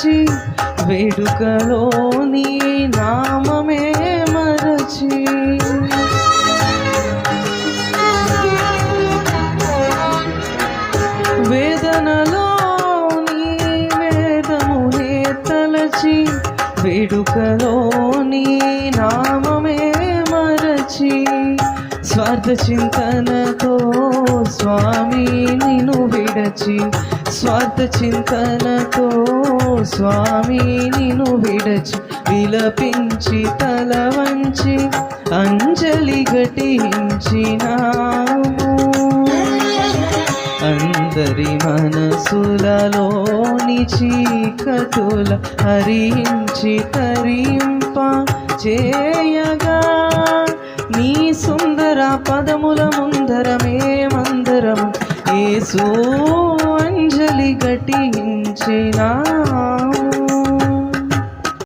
తలచి వేడుకలో నీ నామమే మరచి వేదనలో నీ వేదమునే తలచి వేడుకలో నీ నామమే మరచి స్వార్థ చింతనతో స్వామి నిన్ను విడచి స్వార్థ చింతనతో స్వామి నిన్ను విడచి విలపించి తల వంచి అంజలి ఘటించినాము అందరి మనసులలోని చీకటుల హరించి తరింప చేయగా నీ సుందర పదముల ముందరమేమందరము యేసు అంజలి ఘటించినా